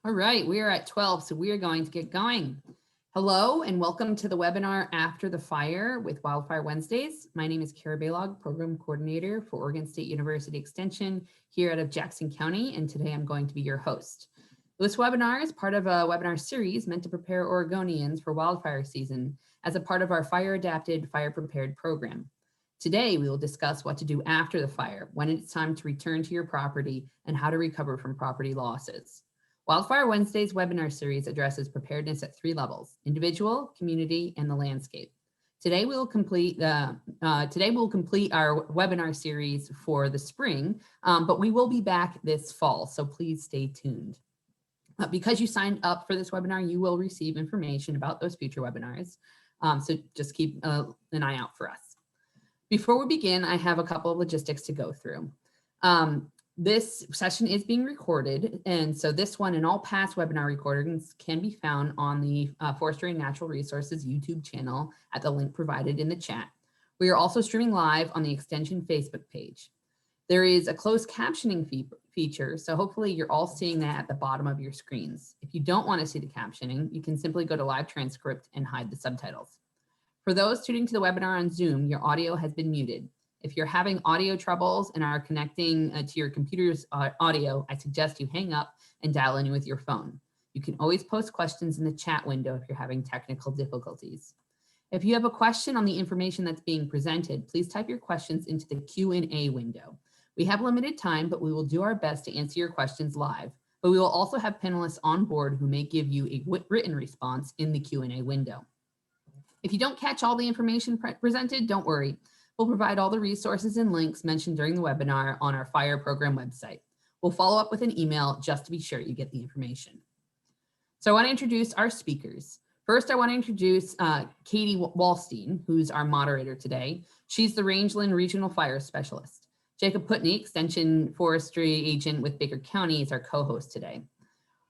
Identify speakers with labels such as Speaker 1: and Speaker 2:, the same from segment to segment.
Speaker 1: All right, we are at 12, so we are going to get going. Hello and welcome to the webinar After the Fire with Wildfire Wednesdays. My name is Kara Baylog, Program Coordinator for Oregon State University Extension here out of Jackson County, and today I'm going to be your host. This webinar is part of a webinar series meant to prepare Oregonians for wildfire season as a part of our Fire Adapted, Fire Prepared program. Today, we will discuss what to do after the fire, when it's time to return to your property, and how to recover from property losses. Wildfire Wednesdays webinar series addresses preparedness at 3 levels: individual, community, and the landscape. Today we'll complete our webinar series for the spring, but we will be back this fall, so please stay tuned. Because you signed up for this webinar, you will receive information about those future webinars, so just keep an eye out for us. Before we begin, I have a couple of logistics to go through. This session is being recorded, and so this one and all past webinar recordings can be found on the Forestry and Natural Resources YouTube channel at the link provided in the chat. We are also streaming live on the Extension Facebook page. There is a closed captioning feature, so hopefully you're all seeing that at the bottom of your screens. If you don't want to see the captioning, you can simply go to live transcript and hide the subtitles. For those tuning to the webinar on Zoom, your audio has been muted. If you're having audio troubles and are connecting to your computer's audio, I suggest you hang up and dial in with your phone. You can always post questions in the chat window if you're having technical difficulties. If you have a question on the information that's being presented, please type your questions into the Q&A window. We have limited time, but we will do our best to answer your questions live. But we will also have panelists on board who may give you a written response in the Q&A window. If you don't catch all the information presented, don't worry. We'll provide all the resources and links mentioned during the webinar on our FIRE program website. We'll follow up with an email just to be sure you get the information. So I want to introduce our speakers. First, I want to introduce Katie Wallstein, who's our moderator today. She's the Rangeland Regional Fire Specialist. Jacob Putney, Extension Forestry Agent with Baker County, is our co-host today.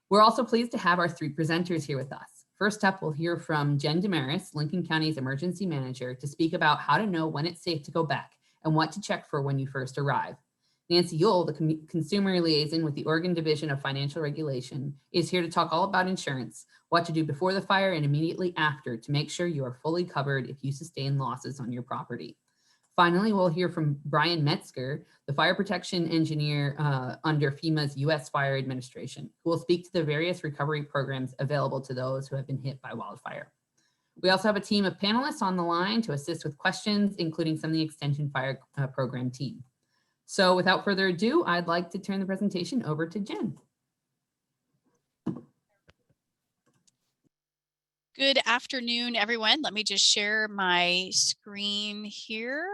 Speaker 1: We're also pleased to have our 3 presenters here with us. First up, we'll hear from Jen Damaris, Lincoln County's Emergency Manager, to speak about how to know when it's safe to go back and what to check for when you first arrive. Nancy Yule, the Consumer Liaison with the Oregon Division of Financial Regulation, is here to talk all about insurance, what to do before the fire and immediately after to make sure you are fully covered if you sustain losses on your property. Finally, we'll hear from Brian Metzger, the Fire Protection Engineer under FEMA's U.S. Fire Administration, who will speak to the various recovery programs available to those who have been hit by wildfire. We also have a team of panelists on the line to assist with questions, including some of the Extension Fire Program team. So without further ado, I'd like to turn the presentation over to Jen.
Speaker 2: Good afternoon, everyone. Let me just share my screen here.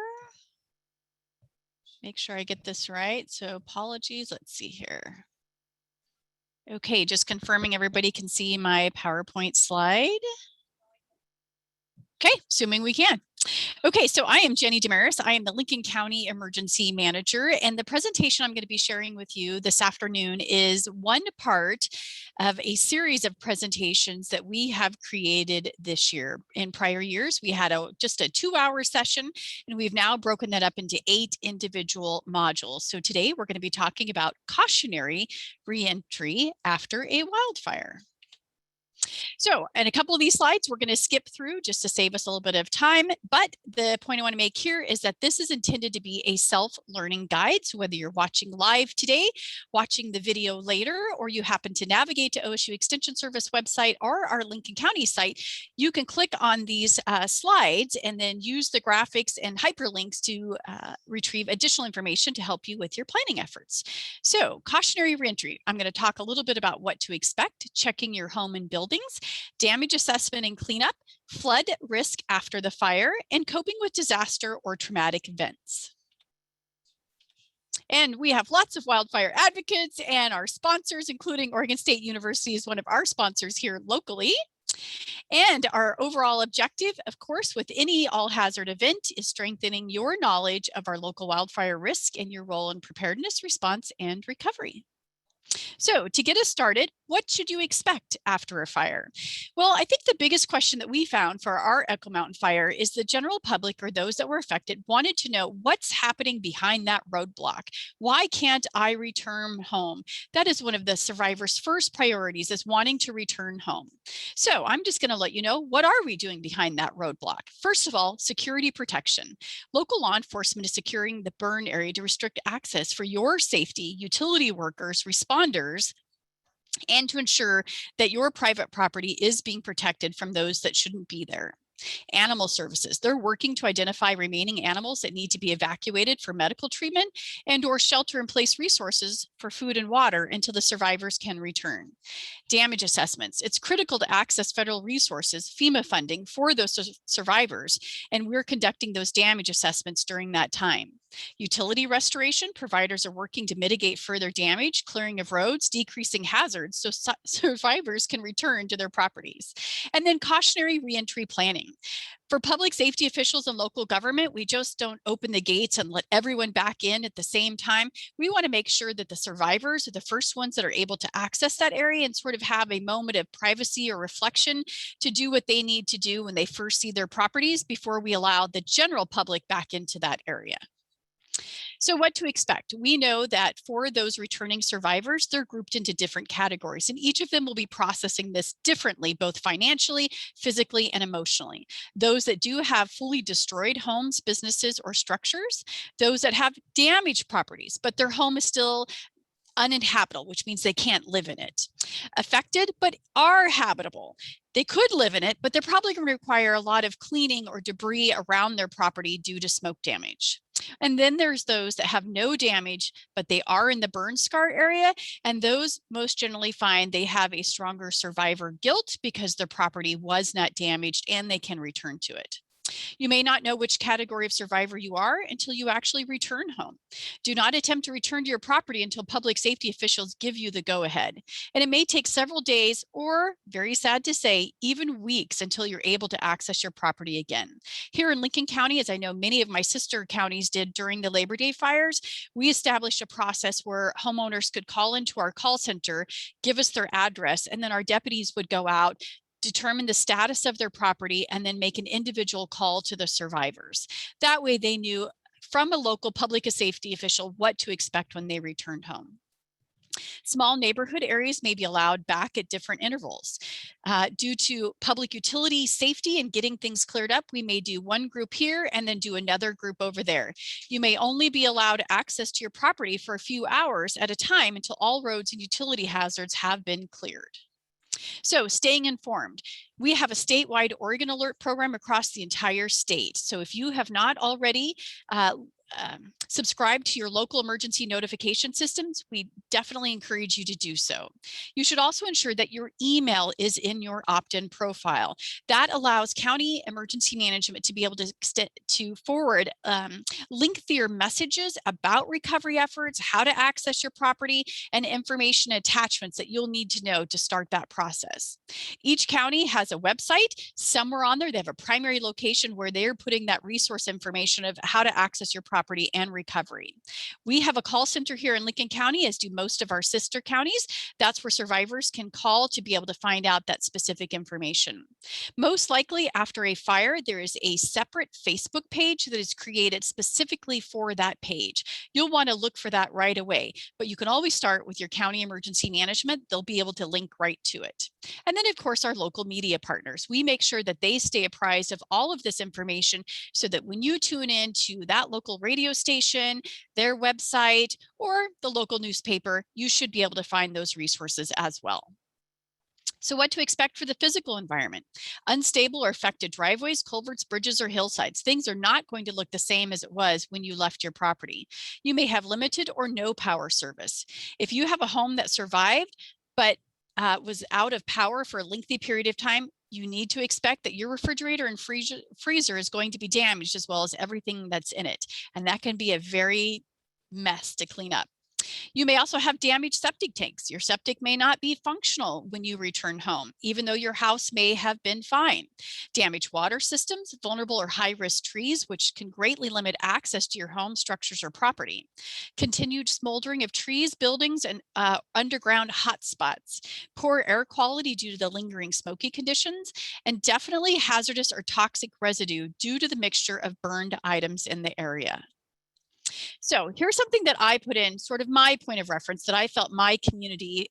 Speaker 2: Make sure I get this right. So apologies. Let's see here. Okay, just confirming everybody can see my PowerPoint slide. Okay, assuming we can. Okay, so I am Jenny Damaris. I am the Lincoln County Emergency Manager, and the presentation I'm going to be sharing with you this afternoon is one part of a series of presentations that we have created this year. In prior years, we had just a 2-hour session, and we've now broken that up into 8 individual modules. So today we're going to be talking about cautionary reentry after a wildfire. So, and a couple of these slides we're going to skip through just to save us a little bit of time. But the point I want to make here is that this is intended to be a self-learning guide. So whether you're watching live today, watching the video later, or you happen to navigate to OSU Extension Service website or our Lincoln County site, you can click on these slides and then use the graphics and hyperlinks to retrieve additional information to help you with your planning efforts. So cautionary reentry, I'm going to talk a little bit about what to expect, checking your home and buildings, damage assessment and cleanup, flood risk after the fire, and coping with disaster or traumatic events. And we have lots of wildfire advocates and our sponsors, including Oregon State University is one of our sponsors here locally. And our overall objective, of course, with any all-hazard event is strengthening your knowledge of our local wildfire risk and your role in preparedness, response, and recovery. So to get us started, what should you expect after a fire? Well, I think the biggest question that we found for our Echo Mountain fire is the general public, or those that were affected, wanted to know what's happening behind that roadblock. Why can't I return home? That is one of the survivors' first priorities, is wanting to return home. So I'm just going to let you know, what are we doing behind that roadblock? First of all, security protection. Local law enforcement is securing the burn area to restrict access for your safety, utility workers, responders, and to ensure that your private property is being protected from those that shouldn't be there. Animal services, they're working to identify remaining animals that need to be evacuated for medical treatment and or shelter in place resources for food and water until the survivors can return. Damage assessments, it's critical to access federal resources, FEMA funding, for those survivors, and we're conducting those damage assessments during that time. Utility restoration, providers are working to mitigate further damage, clearing of roads, decreasing hazards so survivors can return to their properties. And then cautionary reentry planning. For public safety officials and local government, we just don't open the gates and let everyone back in at the same time. We want to make sure that the survivors are the first ones that are able to access that area and sort of have a moment of privacy or reflection to do what they need to do when they first see their properties before we allow the general public back into that area. So what to expect? We know that for those returning survivors, they're grouped into different categories, and each of them will be processing this differently, both financially, physically, and emotionally. Those that do have fully destroyed homes, businesses, or structures, those that have damaged properties, but their home is still uninhabitable, which means they can't live in it. Affected, but are habitable. They could live in it, but they're probably going to require a lot of cleaning or debris around their property due to smoke damage. And then there's those that have no damage, but they are in the burn scar area. And those most generally find they have a stronger survivor guilt because their property was not damaged and they can return to it. You may not know which category of survivor you are until you actually return home. Do not attempt to return to your property until public safety officials give you the go-ahead. And it may take several days, or, very sad to say, even weeks until you're able to access your property again. Here in Lincoln County, as I know many of my sister counties did during the Labor Day fires, we established a process where homeowners could call into our call center, give us their address, and then our deputies would go out, determine the status of their property, and then make an individual call to the survivors. That way they knew from a local public safety official what to expect when they returned home. Small neighborhood areas may be allowed back at different intervals. Due to public utility safety and getting things cleared up, we may do one group here and then do another group over there. You may only be allowed access to your property for a few hours at a time until all roads and utility hazards have been cleared. So staying informed, we have a statewide Oregon Alert program across the entire state. So if you have not already subscribe to your local emergency notification systems, we definitely encourage you to do so. You should also ensure that your email is in your opt-in profile. That allows county emergency management to be able to forward lengthier messages about recovery efforts, how to access your property, and information attachments that you'll need to know to start that process. Each county has a website. Somewhere on there, they have a primary location where they're putting that resource information of how to access your property and recovery. We have a call center here in Lincoln County, as do most of our sister counties. That's where survivors can call to be able to find out that specific information. Most likely after a fire, there is a separate Facebook page that is created specifically for that page. You'll want to look for that right away, but you can always start with your county emergency management. They'll be able to link right to it. And then of course, our local media partners. We make sure that they stay apprised of all of this information so that when you tune in to that local radio station, their website, or the local newspaper, you should be able to find those resources as well. So what to expect for the physical environment? Unstable or affected driveways, culverts, bridges, or hillsides. Things are not going to look the same as it was when you left your property. You may have limited or no power service. If you have a home that survived, but was out of power for a lengthy period of time, you need to expect that your refrigerator and freezer is going to be damaged, as well as everything that's in it. And that can be a very mess to clean up. You may also have damaged septic tanks. Your septic may not be functional when you return home, even though your house may have been fine. Damaged water systems, vulnerable or high-risk trees, which can greatly limit access to your home, structures, or property. Continued smoldering of trees, buildings, and underground hotspots. Poor air quality due to the lingering smoky conditions, and definitely hazardous or toxic residue due to the mixture of burned items in the area. So here's something that I put in, sort of my point of reference that I felt my community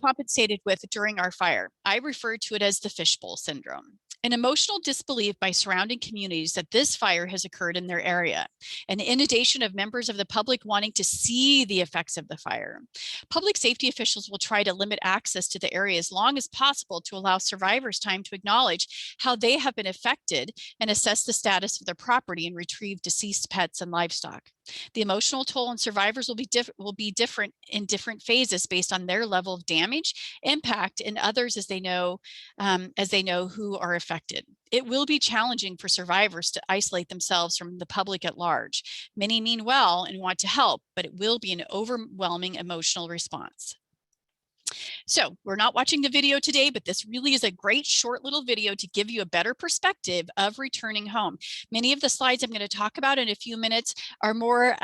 Speaker 2: compensated with during our fire. I refer to it as the fishbowl syndrome. An emotional disbelief by surrounding communities that this fire has occurred in their area, an inundation of members of the public wanting to see the effects of the fire. Public safety officials will try to limit access to the area as long as possible to allow survivors time to acknowledge how they have been affected and assess the status of their property and retrieve deceased pets and livestock. The emotional toll on survivors will be different in different phases based on their level of damage, impact, and others as they know who are affected. It will be challenging for survivors to isolate themselves from the public at large. Many mean well and want to help, but it will be an overwhelming emotional response. So we're not watching the video today, but this really is a great short little video to give you a better perspective of returning home. Many of the slides I'm going to talk about in a few minutes are more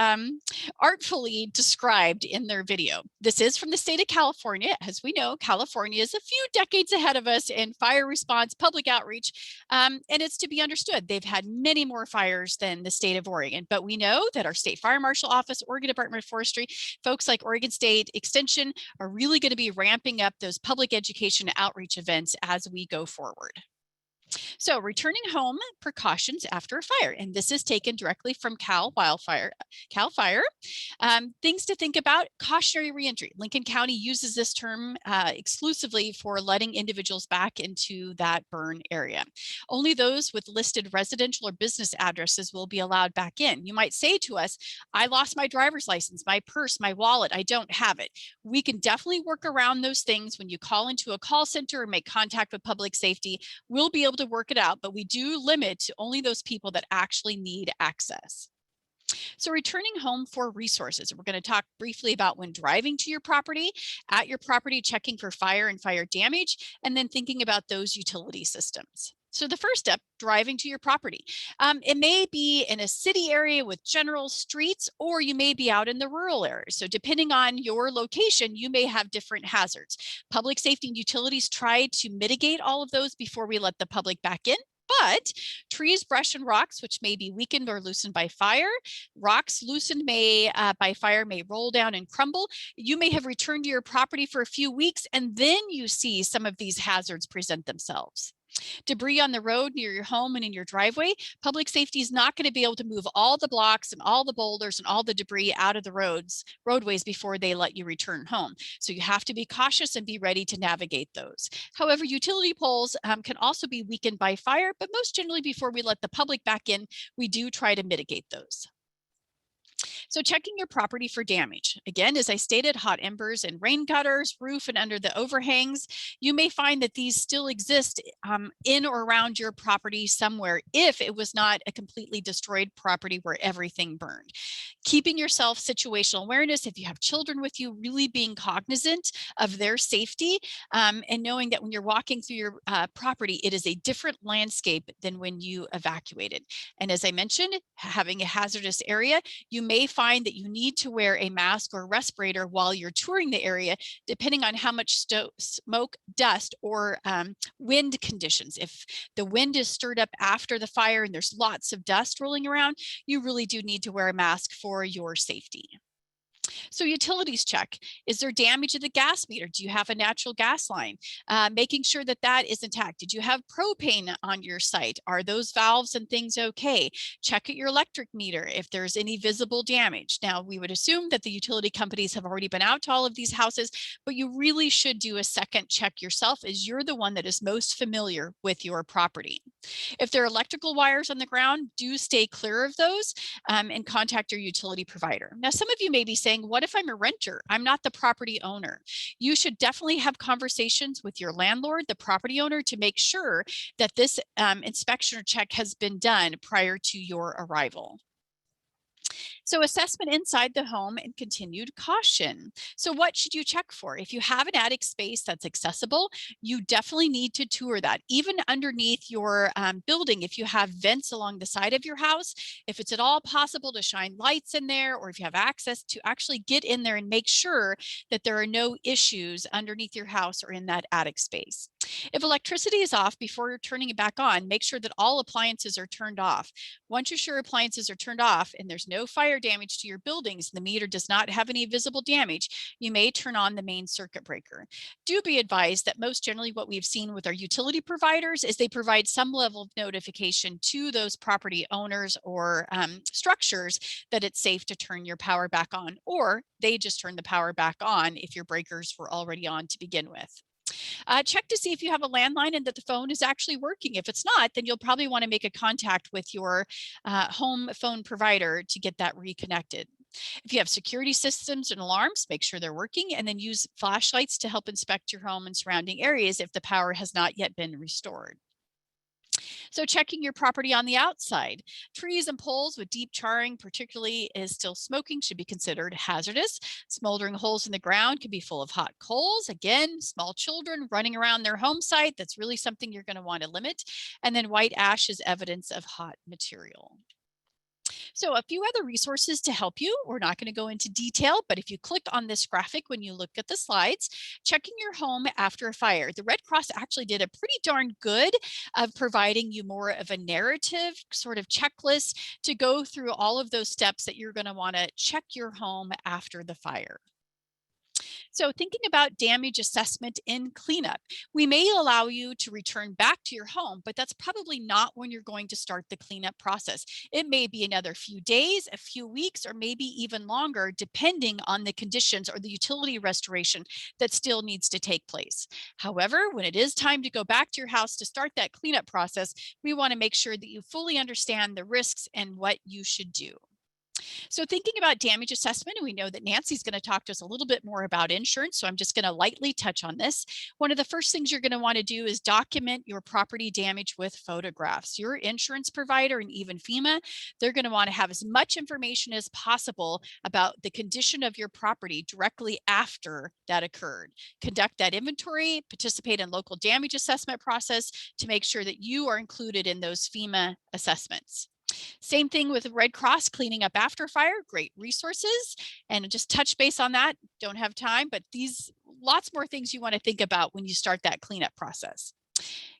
Speaker 2: artfully described in their video. This is from the state of California. As we know, California is a few decades ahead of us in fire response, public outreach, and it's to be understood. They've had many more fires than the state of Oregon, but we know that our state fire marshal office, Oregon Department of Forestry, folks like Oregon State Extension are really going to be ramping up those public education outreach events as we go forward. So returning home precautions after a fire, and this is taken directly from Cal Fire. Things to think about: cautionary reentry. Lincoln County uses this term exclusively for letting individuals back into that burn area. Only those with listed residential or business addresses will be allowed back in. You might say to us, I lost my driver's license, my purse, my wallet, I don't have it. We can definitely work around those things when you call into a call center or make contact with public safety. We'll be able to work it out, but we do limit to only those people that actually need access. So returning home for resources, we're going to talk briefly about when driving to your property, at your property, checking for fire and fire damage, and then thinking about those utility systems. So the first step, driving to your property. It may be in a city area with general streets, or you may be out in the rural areas. So depending on your location, you may have different hazards. Public safety and utilities try to mitigate all of those before we let the public back in. But trees, brush, and rocks, which may be weakened or loosened by fire, rocks loosened by fire may roll down and crumble. You may have returned to your property for a few weeks, and then you see some of these hazards present themselves. Debris on the road near your home and in your driveway, public safety is not going to be able to move all the blocks and all the boulders and all the debris out of the roadways before they let you return home. So you have to be cautious and be ready to navigate those. However, utility poles can also be weakened by fire, but most generally before we let the public back in, we do try to mitigate those. So checking your property for damage. Again, as I stated, hot embers and rain gutters, roof, and under the overhangs. You may find that these still exist in or around your property somewhere if it was not a completely destroyed property where everything burned. Keeping yourself situational awareness, if you have children with you, really being cognizant of their safety and knowing that when you're walking through your property, it is a different landscape than when you evacuated. And as I mentioned, having a hazardous area, you may find that you need to wear a mask or respirator while you're touring the area, depending on how much smoke, dust, or wind conditions. If the wind is stirred up after the fire and there's lots of dust rolling around, you really do need to wear a mask for your safety. So utilities check. Is there damage to the gas meter? Do you have a natural gas line? Making sure that that is intact. Did you have propane on your site? Are those valves and things okay? Check at your electric meter if there's any visible damage. Now, we would assume that the utility companies have already been out to all of these houses, but you really should do a second check yourself, as you're the one that is most familiar with your property. If there are electrical wires on the ground, do stay clear of those and contact your utility provider. Now, some of you may be saying, what if I'm a renter? I'm not the property owner. You should definitely have conversations with your landlord, the property owner, to make sure that this inspection or check has been done prior to your arrival. So assessment inside the home and continued caution. So what should you check for? If you have an attic space that's accessible, you definitely need to tour that. Even underneath your building, if you have vents along the side of your house, if it's at all possible to shine lights in there, or if you have access to actually get in there and make sure that there are no issues underneath your house or in that attic space. If electricity is off before you're turning it back on, make sure that all appliances are turned off. Once you're sure appliances are turned off and there's no fire damage to your buildings, the meter does not have any visible damage, you may turn on the main circuit breaker. Do be advised that most generally what we've seen with our utility providers is they provide some level of notification to those property owners or structures that it's safe to turn your power back on, or they just turn the power back on if your breakers were already on to begin with. Check to see if you have a landline and that the phone is actually working. If it's not, then you'll probably want to make a contact with your home phone provider to get that reconnected. If you have security systems and alarms, make sure they're working, and then use flashlights to help inspect your home and surrounding areas if the power has not yet been restored. So checking your property on the outside. Trees and poles with deep charring, particularly is still smoking, should be considered hazardous. Smoldering holes in the ground can be full of hot coals. Again, small children running around their home site, that's really something you're going to want to limit. And then white ash is evidence of hot material. So a few other resources to help you. We're not going to go into detail, but if you click on this graphic when you look at the slides, checking your home after a fire. The Red Cross actually did a pretty darn good of providing you more of a narrative sort of checklist to go through all of those steps that you're going to want to check your home after the fire. So thinking about damage assessment in cleanup, we may allow you to return back to your home, but that's probably not when you're going to start the cleanup process. It may be another few days, a few weeks, or maybe even longer, depending on the conditions or the utility restoration that still needs to take place. However, when it is time to go back to your house to start that cleanup process, we want to make sure that you fully understand the risks and what you should do. So thinking about damage assessment, and we know that Nancy's going to talk to us a little bit more about insurance, so I'm just going to lightly touch on this. One of the first things you're going to want to do is document your property damage with photographs. Your insurance provider and even FEMA, they're going to want to have as much information as possible about the condition of your property directly after that occurred. Conduct that inventory, participate in local damage assessment process to make sure that you are included in those FEMA assessments. Same thing with Red Cross cleaning up after fire, great resources. And just touch base on that, don't have time, but these lots more things you want to think about when you start that cleanup process.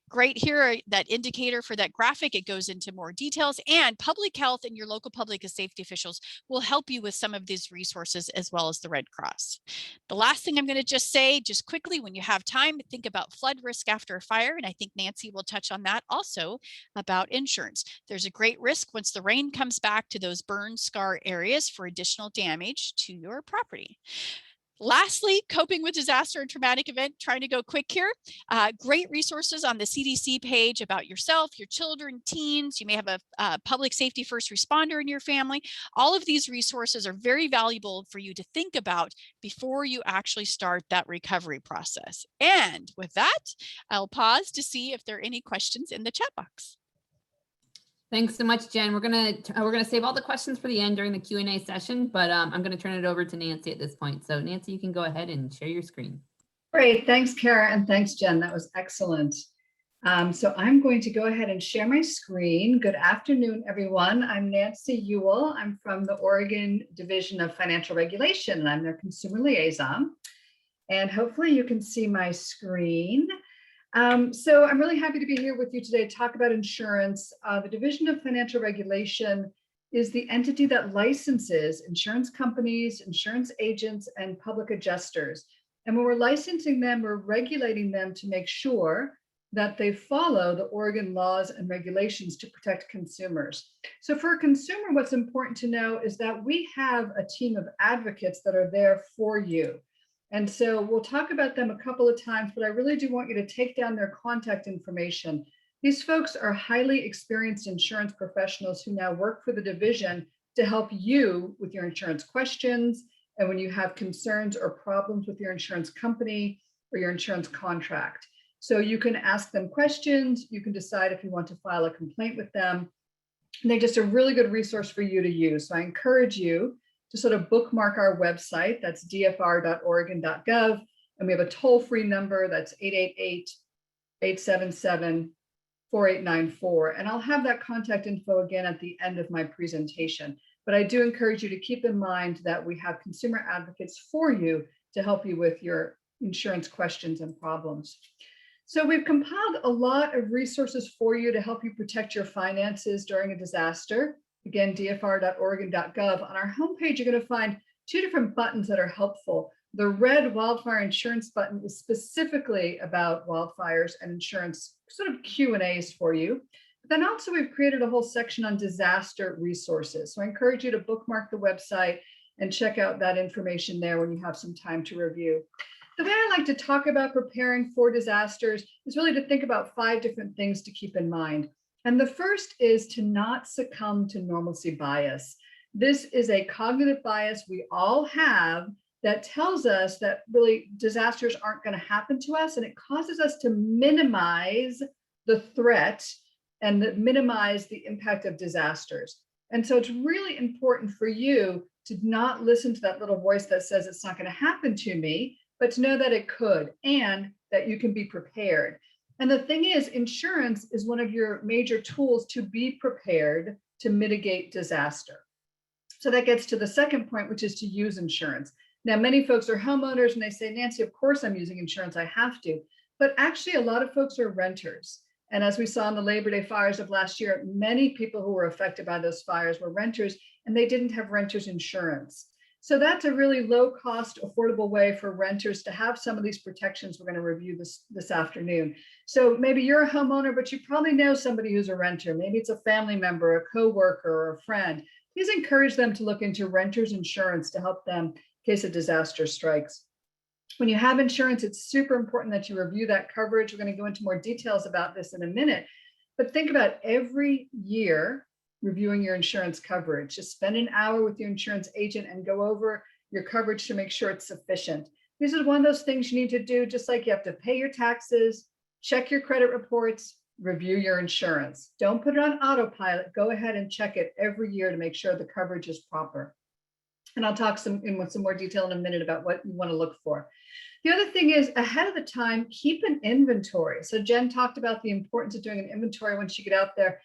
Speaker 2: Great here, that indicator for that graphic, it goes into more details, and public health and your local public safety officials will help you with some of these resources as well as the Red Cross. The last thing I'm going to just say, just quickly, when you have time, think about flood risk after a fire, and I think Nancy will touch on that also about insurance. There's a great risk once the rain comes back to those burn scar areas for additional damage to your property. Lastly, coping with disaster and traumatic event, trying to go quick here. Great resources on the CDC page about yourself, your children, teens. You may have a public safety first responder in your family. All of these resources are very valuable for you to think about before you actually start that recovery process. And with that, I'll pause to see if there are any questions in the chat box.
Speaker 1: Thanks so much, Jen. We're gonna save all the questions for the end during the Q&A session, but I'm gonna turn it over to Nancy at this point. So Nancy, you can go ahead and share your screen.
Speaker 3: Great, thanks, Kara, and thanks, Jen. That was excellent. So I'm going to go ahead and share my screen. Good afternoon, everyone. I'm Nancy Ewell. I'm from the Oregon Division of Financial Regulation, and I'm their consumer liaison. And hopefully you can see my screen. So I'm really happy to be here with you today to talk about insurance. The Division of Financial Regulation is the entity that licenses insurance companies, insurance agents, and public adjusters. And when we're licensing them, we're regulating them to make sure that they follow the Oregon laws and regulations to protect consumers. So for a consumer, what's important to know is that we have a team of advocates that are there for you. And so we'll talk about them a couple of times, but I really do want you to take down their contact information. These folks are highly experienced insurance professionals who now work for the division to help you with your insurance questions and when you have concerns or problems with your insurance company or your insurance contract. So you can ask them questions, you can decide if you want to file a complaint with them, And they're just a really good resource for you to use. So I encourage you to sort of bookmark our website. That's dfr.oregon.gov. And we have a toll-free number that's 888-877-4894. And I'll have that contact info again at the end of my presentation. But I do encourage you to keep in mind that we have consumer advocates for you to help you with your insurance questions and problems. So we've compiled a lot of resources for you to help you protect your finances during a disaster. Again, dfr.oregon.gov. On our homepage, you're going to find two different buttons that are helpful. The red wildfire insurance button is specifically about wildfires and insurance, sort of Q&As for you. But then also we've created a whole section on disaster resources. So I encourage you to bookmark the website and check out that information there when you have some time to review. The way I like to talk about preparing for disasters is really to think about 5 different things to keep in mind. And the first is to not succumb to normalcy bias. This is a cognitive bias we all have that tells us that really disasters aren't going to happen to us, and it causes us to minimize the threat and minimize the impact of disasters. And so it's really important for you to not listen to that little voice that says it's not going to happen to me, but to know that it could and that you can be prepared. And the thing is, insurance is one of your major tools to be prepared to mitigate disaster. So that gets to the second point, which is to use insurance. Now, many folks are homeowners and they say, Nancy, of course I'm using insurance, I have to. But actually, a lot of folks are renters. And as we saw in the Labor Day fires of last year, many people who were affected by those fires were renters and they didn't have renters insurance. So that's a really low cost, affordable way for renters to have some of these protections we're going to review this afternoon. So maybe you're a homeowner, but you probably know somebody who's a renter. Maybe it's a family member, a coworker, or a friend. Please encourage them to look into renters insurance to help them in case a disaster strikes. When you have insurance, it's super important that you review that coverage. We're going to go into more details about this in a minute, but think about every year reviewing your insurance coverage. Just spend an hour with your insurance agent and go over your coverage to make sure it's sufficient. This is one of those things you need to do, just like you have to pay your taxes, check your credit reports, review your insurance. Don't put it on autopilot. Go ahead and check it every year to make sure the coverage is proper. And I'll talk in some more detail in a minute about what you want to look for. The other thing is, ahead of the time, keep an inventory. So Jen talked about the importance of doing an inventory once you get out there.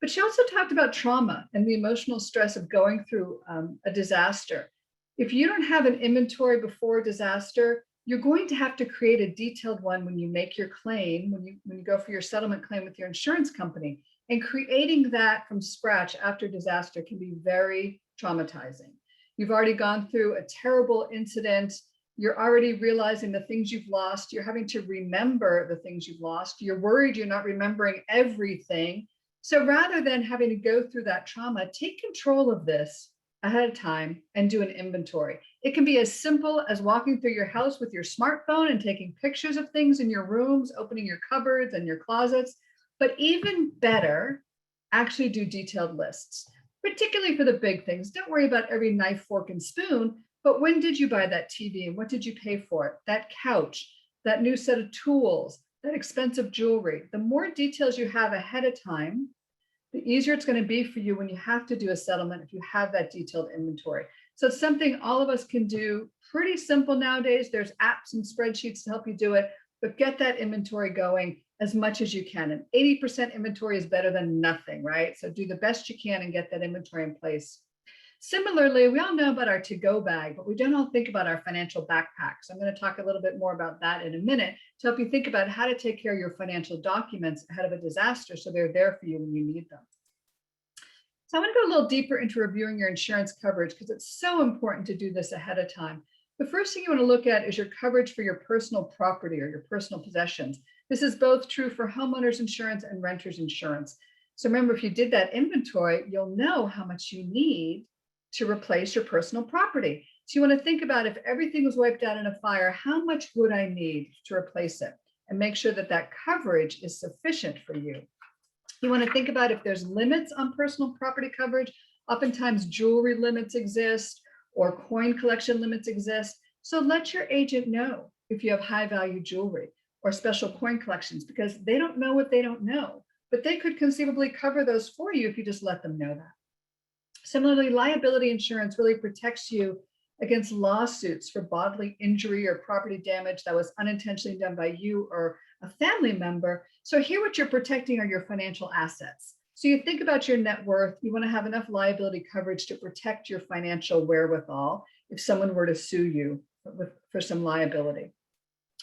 Speaker 3: But she also talked about trauma and the emotional stress of going through a disaster. If you don't have an inventory before a disaster, you're going to have to create a detailed one when you make your claim, when you go for your settlement claim with your insurance company. And creating that from scratch after disaster can be very traumatizing. You've already gone through a terrible incident. You're already realizing the things you've lost. You're having to remember the things you've lost. You're worried you're not remembering everything. So rather than having to go through that trauma, take control of this ahead of time and do an inventory. It can be as simple as walking through your house with your smartphone and taking pictures of things in your rooms, opening your cupboards and your closets, but even better, actually do detailed lists, particularly for the big things. Don't worry about every knife, fork, and spoon, but when did you buy that TV and what did you pay for it? That couch, that new set of tools, that expensive jewelry. The more details you have ahead of time, the easier it's going to be for you when you have to do a settlement if you have that detailed inventory. So it's something all of us can do. Pretty simple nowadays. There's apps and spreadsheets to help you do it, but get that inventory going as much as you can. And 80% inventory is better than nothing, right? So do the best you can and get that inventory in place. Similarly, we all know about our to-go bag, but we don't all think about our financial backpacks. I'm going to talk a little bit more about that in a minute to help you think about how to take care of your financial documents ahead of a disaster so they're there for you when you need them. So I want to go a little deeper into reviewing your insurance coverage because it's so important to do this ahead of time. The first thing you want to look at is your coverage for your personal property or your personal possessions. This is both true for homeowners insurance and renters insurance. So remember, if you did that inventory, you'll know how much you need to replace your personal property. So you want to think about, if everything was wiped out in a fire, how much would I need to replace it? And make sure that that coverage is sufficient for you. You want to think about if there's limits on personal property coverage. Oftentimes jewelry limits exist or coin collection limits exist. So let your agent know if you have high value jewelry or special coin collections, because they don't know what they don't know. but they could conceivably cover those for you if you just let them know that. Similarly, liability insurance really protects you against lawsuits for bodily injury or property damage that was unintentionally done by you or a family member. So here what you're protecting are your financial assets. So you think about your net worth, you want to have enough liability coverage to protect your financial wherewithal if someone were to sue you for some liability.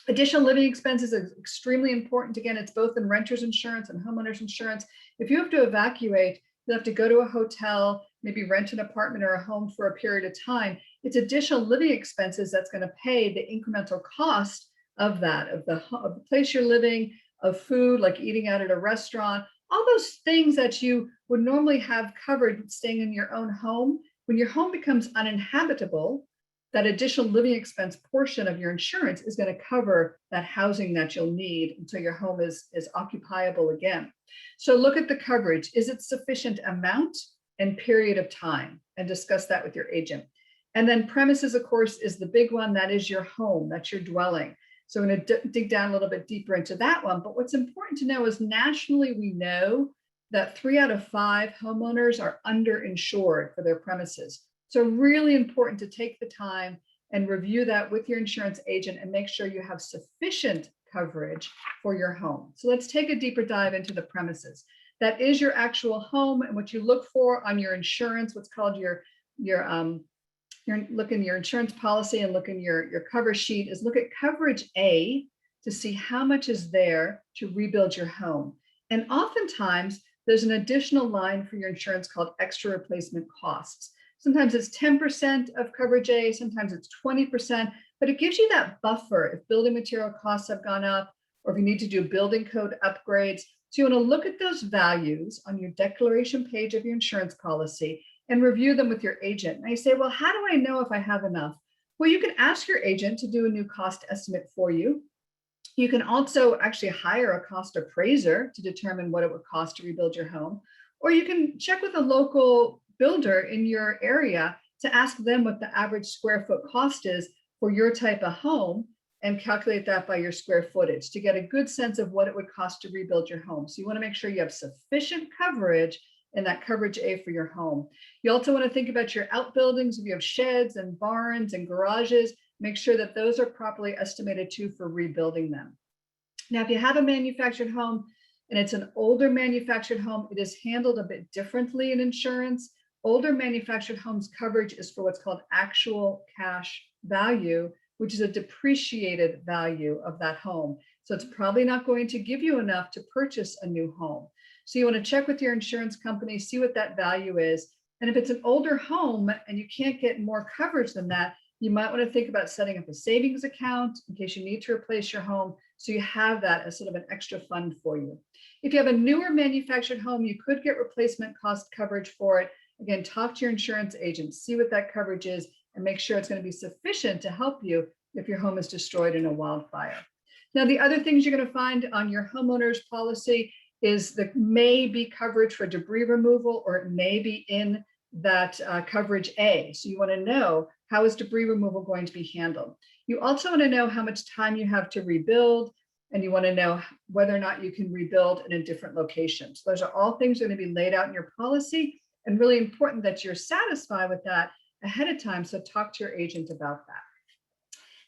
Speaker 3: Additional living expenses is extremely important. Again, it's both in renter's insurance and homeowner's insurance. If you have to evacuate, you have to go to a hotel, maybe rent an apartment or a home for a period of time. It's additional living expenses that's going to pay the incremental cost of that, of the place you're living, of food, like eating out at a restaurant, all those things that you would normally have covered staying in your own home. When your home becomes uninhabitable, that additional living expense portion of your insurance is going to cover that housing that you'll need until your home is occupiable again. So look at the coverage. Is it sufficient amount and period of time? And discuss that with your agent. And then premises, of course, is the big one. That is your home. That's your dwelling. So I'm going to dig down a little bit deeper into that one. But what's important to know is nationally, we know that 3 out of 5 homeowners are underinsured for their premises. So really important to take the time and review that with your insurance agent and make sure you have sufficient coverage for your home. So let's take a deeper dive into the premises. That is your actual home, and what you look for on your insurance, what's called your look in your insurance policy and look in your cover sheet, is look at coverage A to see how much is there to rebuild your home. And oftentimes there's an additional line for your insurance called extra replacement costs. Sometimes it's 10% of coverage A, sometimes it's 20%, but it gives you that buffer if building material costs have gone up or if you need to do building code upgrades. So you want to look at those values on your declaration page of your insurance policy and review them with your agent. Now you say, well, how do I know if I have enough? Well, you can ask your agent to do a new cost estimate for you. You can also actually hire a cost appraiser to determine what it would cost to rebuild your home, or you can check with a local builder in your area to ask them what the average square foot cost is for your type of home and calculate that by your square footage to get a good sense of what it would cost to rebuild your home. So you want to make sure you have sufficient coverage in that coverage A for your home. You also want to think about your outbuildings. If you have sheds and barns and garages, make sure that those are properly estimated too for rebuilding them. Now, if you have a manufactured home and it's an older manufactured home, it is handled a bit differently in insurance. Older manufactured homes coverage is for what's called actual cash value, which is a depreciated value of that home. So it's probably not going to give you enough to purchase a new home. So you want to check with your insurance company, see what that value is. And if it's an older home and you can't get more coverage than that, you might want to think about setting up a savings account in case you need to replace your home. So you have that as sort of an extra fund for you. If you have a newer manufactured home, you could get replacement cost coverage for it. Again, talk to your insurance agent, see what that coverage is, and make sure it's going to be sufficient to help you if your home is destroyed in a wildfire. Now, the other things you're going to find on your homeowner's policy is there may be coverage for debris removal, or it may be in that coverage A. So you want to know, how is debris removal going to be handled? You also want to know how much time you have to rebuild, and you want to know whether or not you can rebuild in a different location. So those are all things that are going to be laid out in your policy, and really important that you're satisfied with that ahead of time. So talk to your agent about that.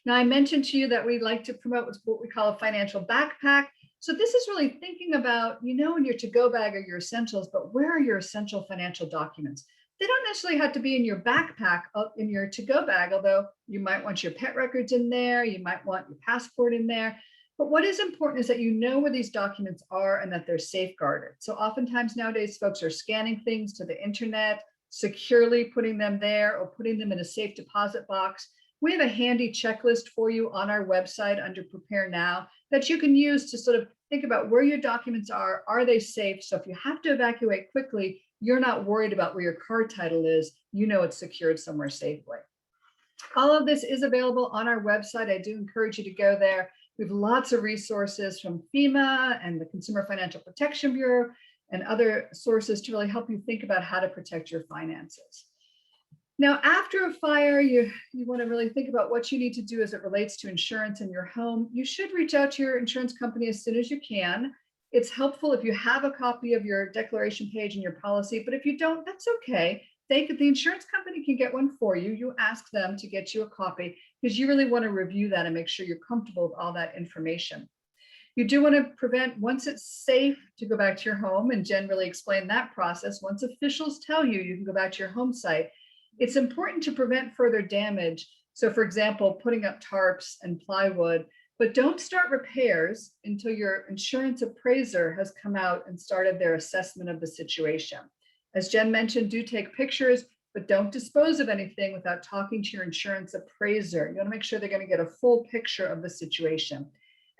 Speaker 3: Now, I mentioned to you that we like to promote what we call a financial backpack. So this is really thinking about, in your to-go bag or your essentials, but where are your essential financial documents? They don't necessarily have to be in your backpack, in your to-go bag, although you might want your pet records in there, you might want your passport in there. But what is important is that you know where these documents are and that they're safeguarded. So oftentimes nowadays, folks are scanning things to the internet, securely putting them there or putting them in a safe deposit box. We have a handy checklist for you on our website under Prepare Now that you can use to sort of think about where your documents are they safe? So if you have to evacuate quickly, you're not worried about where your car title is, it's secured somewhere safely. All of this is available on our website. I do encourage you to go there. We have lots of resources from FEMA and the Consumer Financial Protection Bureau and other sources to really help you think about how to protect your finances. Now, after a fire, you want to really think about what you need to do as it relates to insurance in your home. You should reach out to your insurance company as soon as you can. It's helpful if you have a copy of your declaration page and your policy, but if you don't, that's okay. The insurance company can get one for you. You ask them to get you a copy because you really want to review that and make sure you're comfortable with all that information. You do want to prevent, once it's safe to go back to your home, and Jen really explained that process, once officials tell you you can go back to your home site, it's important to prevent further damage. So for example, putting up tarps and plywood, but don't start repairs until your insurance appraiser has come out and started their assessment of the situation. As Jen mentioned, do take pictures, but don't dispose of anything without talking to your insurance appraiser. You want to make sure they're going to get a full picture of the situation.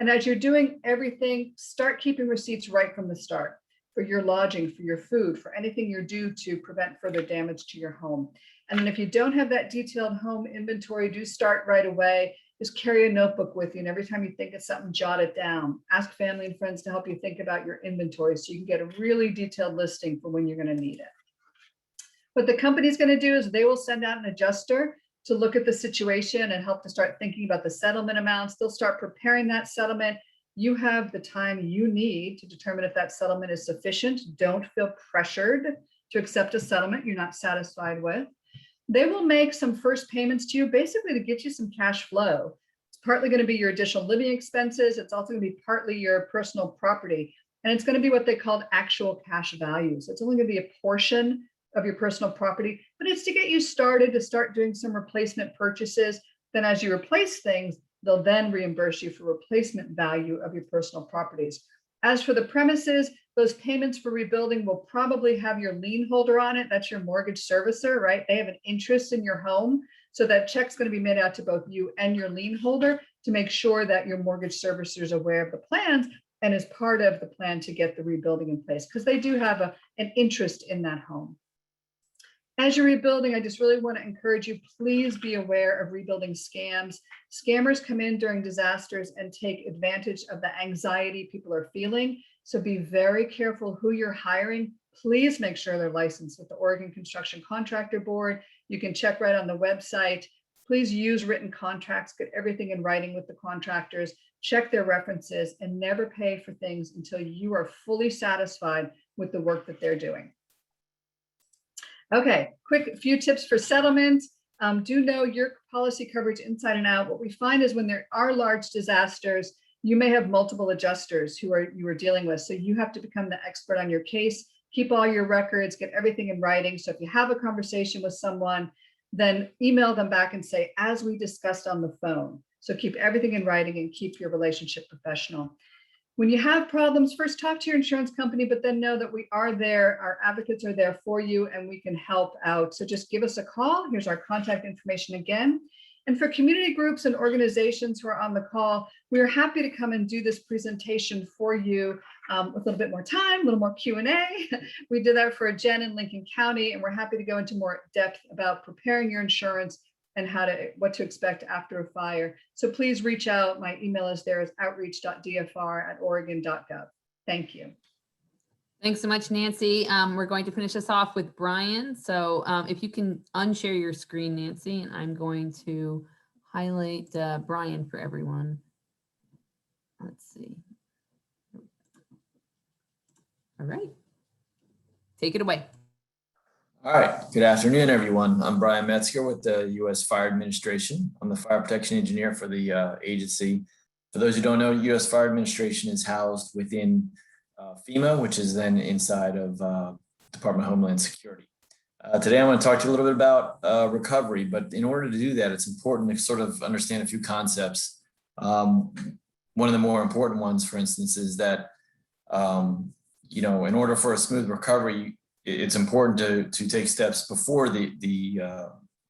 Speaker 3: And as you're doing everything, start keeping receipts right from the start for your lodging, for your food, for anything you're due to prevent further damage to your home. And then if you don't have that detailed home inventory, do start right away. Just carry a notebook with you. And every time you think of something, jot it down. Ask family and friends to help you think about your inventory so you can get a really detailed listing for when you're going to need it. What the company's going to do is they will send out an adjuster to look at the situation and help to start thinking about the settlement amounts. They'll start preparing that settlement. You have the time you need to determine if that settlement is sufficient. Don't feel pressured to accept a settlement you're not satisfied with. They will make some first payments to you basically to get you some cash flow. It's partly going to be your additional living expenses. It's also going to be partly your personal property. And it's going to be what they call actual cash value. So it's only going to be a portion of your personal property, but it's to get you started, to start doing some replacement purchases. Then as you replace things, they'll then reimburse you for replacement value of your personal properties. As for the premises, those payments for rebuilding will probably have your lien holder on it. That's your mortgage servicer, right? They have an interest in your home. So that check's going to be made out to both you and your lien holder to make sure that your mortgage servicer is aware of the plans and is part of the plan to get the rebuilding in place, because they do have an interest in that home. As you're rebuilding, I just really want to encourage you, please be aware of rebuilding scams. Scammers come in during disasters and take advantage of the anxiety people are feeling. So be very careful who you're hiring. Please make sure they're licensed with the Oregon Construction Contractor Board. You can check right on the website. Please use written contracts, get everything in writing with the contractors, check their references, and never pay for things until you are fully satisfied with the work that they're doing. Okay, quick few tips for settlement. Do know your policy coverage inside and out. What we find is when there are large disasters, you may have multiple adjusters you are dealing with. So you have to become the expert on your case, keep all your records, get everything in writing. So if you have a conversation with someone, then email them back and say, as we discussed on the phone. So keep everything in writing and keep your relationship professional. When you have problems, first talk to your insurance company, but then know that we are there. Our advocates are there for you and we can help out. So just give us a call. Here's our contact information again. And for community groups and organizations who are on the call, we are happy to come and do this presentation for you with a little bit more time, a little more Q&A. We did that for Jen in Lincoln County, and we're happy to go into more depth about preparing your insurance and what to expect after a fire. So please reach out. My email is there, is outreach.dfr@oregon.gov. Thank you.
Speaker 1: Thanks so much, Nancy. We're going to finish this off with Brian. So if you can unshare your screen, Nancy, and I'm going to highlight Brian for everyone. Let's see. All right. Take it away.
Speaker 4: All right, good afternoon, everyone. I'm Brian Metzger with the U.S. Fire Administration. I'm the fire protection engineer for the agency. For those who don't know, U.S. Fire Administration is housed within FEMA, which is then inside of Department of Homeland Security. Today, I want to talk to you a little bit about recovery, but in order to do that, it's important to sort of understand a few concepts. One of the more important ones, for instance, is that, in order for a smooth recovery, it's important to take steps before the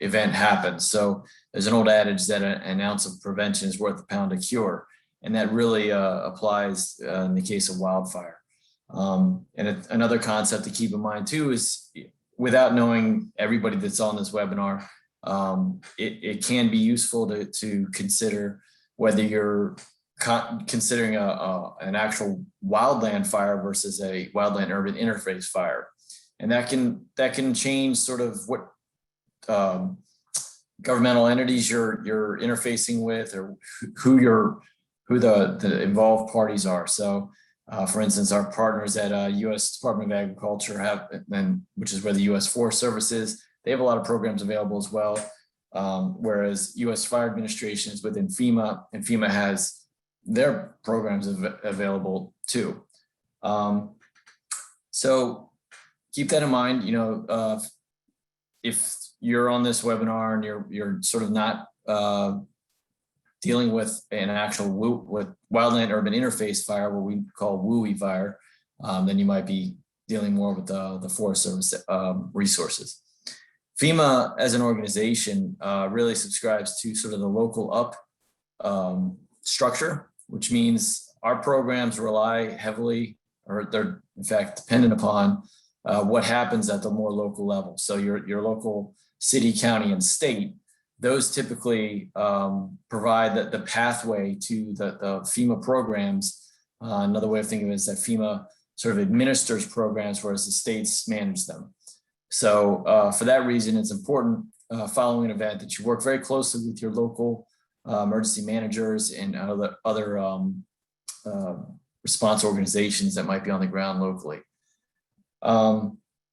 Speaker 4: event happens. So there's an old adage that an ounce of prevention is worth a pound of cure. And that really applies in the case of wildfire. Another concept to keep in mind too is, without knowing everybody that's on this webinar, it can be useful to consider whether you're considering an actual wildland fire versus a wildland urban interface fire. And that can change sort of what governmental entities you're interfacing with, or who the involved parties are. So For instance, our partners at U.S. Department of Agriculture which is where the U.S. Forest Service is, they have a lot of programs available as well. Whereas U.S. Fire Administration is within FEMA, and FEMA has their programs available too. So keep that in mind. If you're on this webinar and you're sort of not dealing with an actual with wildland urban interface fire, what we call WUI fire, then you might be dealing more with the Forest Service resources. FEMA as an organization really subscribes to sort of the local up structure, which means our programs rely heavily, or they're in fact dependent upon what happens at the more local level. So your local city, county, and state, those typically provide the pathway to the FEMA programs. Another way of thinking of it is that FEMA sort of administers programs, whereas the states manage them. So for that reason, it's important following an event that you work very closely with your local emergency managers and other response organizations that might be on the ground locally.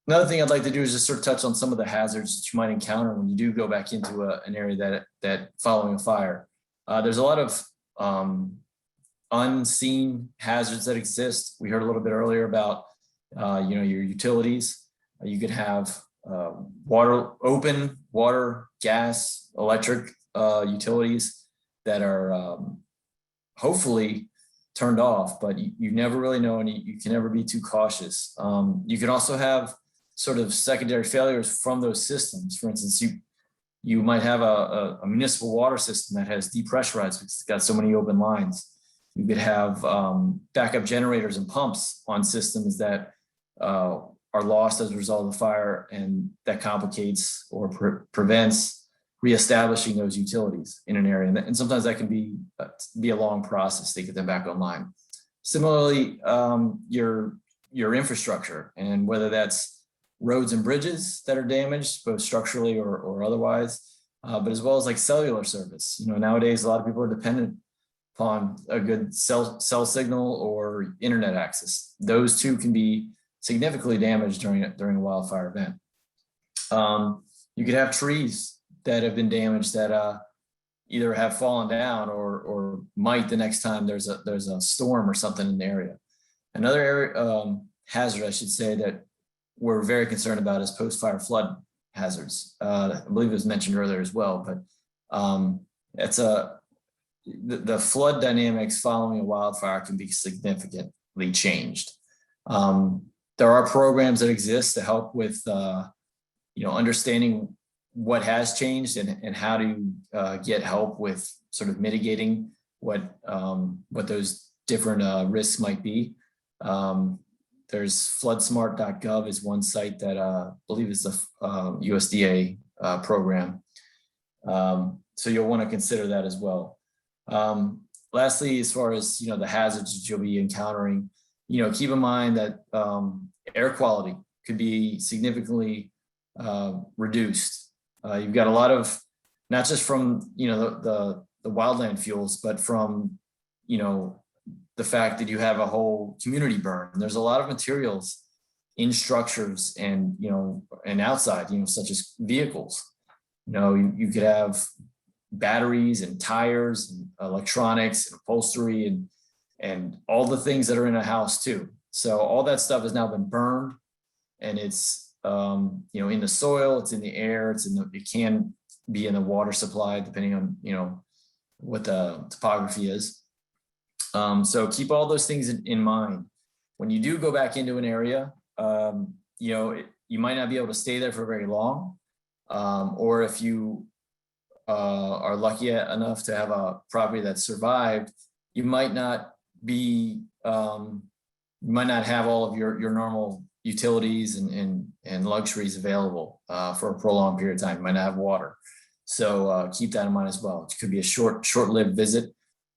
Speaker 4: Another thing I'd like to do is just sort of touch on some of the hazards that you might encounter when you do go back into an area that following a fire. There's a lot of unseen hazards that exist. We heard a little bit earlier about your utilities. You could have open water, gas, electric utilities that are hopefully turned off, but you never really know, and you can never be too cautious. You can also have sort of secondary failures from those systems. For instance, you might have a municipal water system that has depressurized because it's got so many open lines. You could have backup generators and pumps on systems that are lost as a result of the fire, and that complicates or prevents reestablishing those utilities in an area. And sometimes that can be a long process to get them back online. Similarly, your infrastructure, and whether that's roads and bridges that are damaged, both structurally or otherwise, but as well as like cellular service. Nowadays, a lot of people are dependent upon a good cell signal or internet access. Those two can be significantly damaged during a wildfire event. You could have trees that have been damaged that either have fallen down or might the next time there's a storm or something in the area. Another area hazard, I should say, that we're very concerned about is post-fire flood hazards. I believe it was mentioned earlier as well, but the flood dynamics following a wildfire can be significantly changed. There are programs that exist to help with understanding what has changed and how to get help with sort of mitigating what those different risks might be. There's floodsmart.gov is one site that I believe is the USDA program. So you'll want to consider that as well. Lastly, as far as the hazards that you'll be encountering, keep in mind that air quality could be significantly reduced. You've got a lot of, not just from the wildland fuels, but from the fact that you have a whole community burn. There's a lot of materials in structures and and outside, such as vehicles. You could have batteries and tires and electronics and upholstery and all the things that are in a house too. So all that stuff has now been burned, and it's in the soil, it's in the air, it can be in the water supply depending on what the topography is. So keep all those things in mind. When you do go back into an area, you might not be able to stay there for very long, or if you are lucky enough to have a property that survived, you might not have all of your normal utilities and luxuries available for a prolonged period of time. You might not have water. So keep that in mind as well. It could be a short-lived visit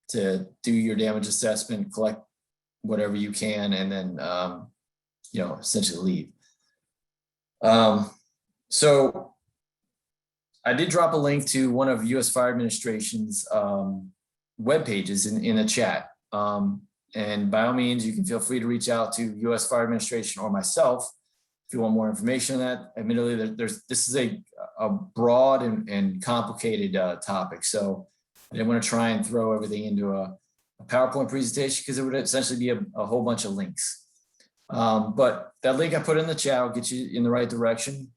Speaker 4: to do your damage assessment, collect whatever you can, and then essentially leave. So I did drop a link to one of U.S. Fire Administration's web pages in the chat. And by all means, you can feel free to reach out to U.S. Fire Administration or myself if you want more information on that. Admittedly, this is a broad and complicated topic. So I didn't want to try and throw everything into a PowerPoint presentation because it would essentially be a whole bunch of links. But that link I put in the chat will get you in the right direction.